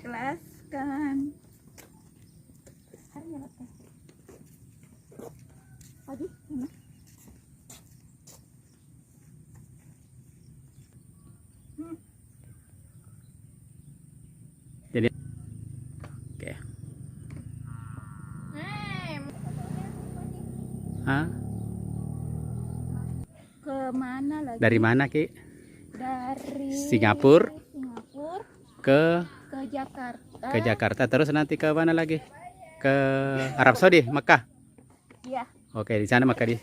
ikhlaskan. Pagi, mana? Jadi, oke. Hah? Ke mana lagi? Dari mana, Ki? Dari Singapura ke Jakarta. ke Jakarta, terus nanti ke mana lagi? Ke Arab Saudi, Mekah. Iya. Oke, di sana Mekah di